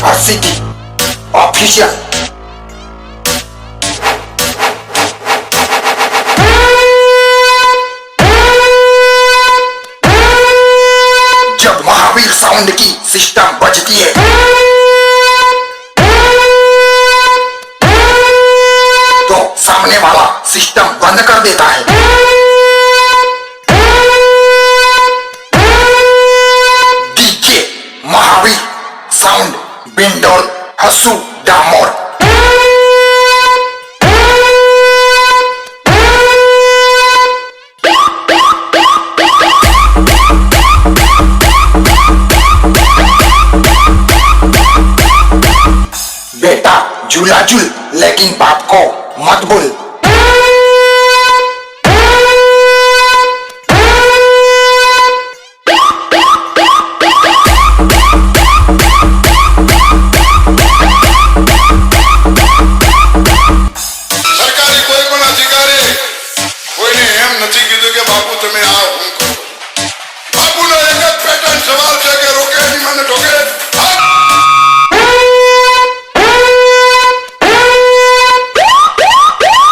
University Official. जब Mahavir sound की system बजती है तो सामने वाला सिस्टम बंद कर देता है। डीजे महावीर साउंड बिंडोल हसू डामोर। बेटा झूला झूल लेकिन बाप को मत भूल। સરકારી કોઈ પણ અધિકારી કોઈને એમ નથી કીધું કે બાપુ તમે આ હું કરો। બાપુનો એક જ પેટર્ન સવાલ છે કે રોકે નહીં મને ઠોકે।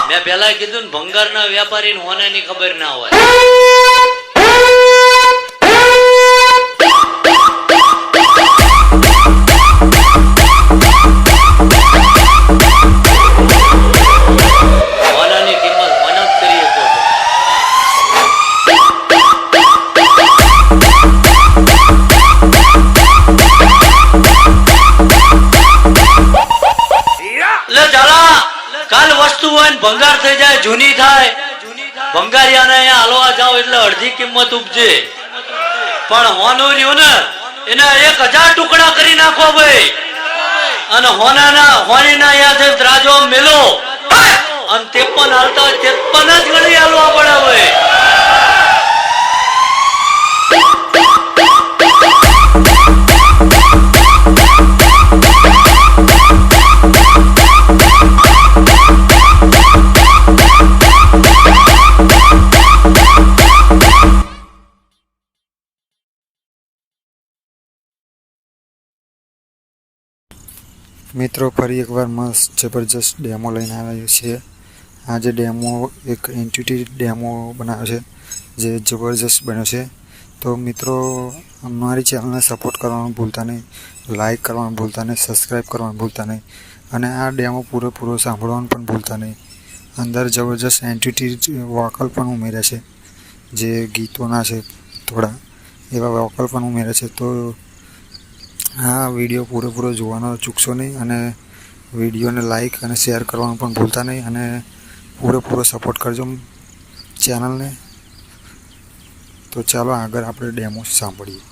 મેં પહેલા કીધું ને ભંગારના વેપારીને હોનાની ખબર ના હોય। હોનાની કિંમત હોના જ કરી શકો છો। લે ચાલા કાલ વસ્તુ હોય ને ભંગાર થઈ જાય જૂની થાય ભંગારિયાને અહીંયા હાલવા જાવ એટલે અડધી કિંમત ઉપજે પણ હોનું રહ્યું ને એના 1000 ટુકડા કરી નાખો ભાઈ અને હોનીના યાદ ત્રાજો મેલો અને 53 હાલતા 53 જ ગણી હાલવા પડે ભાઈ। મિત્રો ફરી એકવાર મસ્ત જબરજસ્ત ડેમો લઈને આવ્યો છે। આ જે ડેમો એક એન્ટિટી ડેમો બનાવ્યો છે જે જબરજસ્ત બન્યો છે। તો મિત્રો અમારી ચેનલને સપોર્ટ કરવાનું ભૂલતા નહીં, લાઈક કરવાનું ભૂલતા નહીં, સબસ્ક્રાઈબ કરવાનું ભૂલતા નહીં અને આ ડેમો પૂરેપૂરો સાંભળવાનું પણ ભૂલતા નહીં। અંદર જબરજસ્ત એન્ટિટી વોકલ પણ ઉમેર્યા છે જે ગીતોના છે, થોડા એવા વોકલ પણ ઉમેર્યા છે। તો આ વિડીયો પૂરેપૂરો જોવાનો ચૂકશો નહીં અને વિડીયોને લાઈક અને શેર કરવાનું પણ ભૂલતા નહીં અને પૂરેપૂરો સપોર્ટ કરજો ચેનલને। તો ચાલો આગળ આપણે ડેમો સાંભળીએ।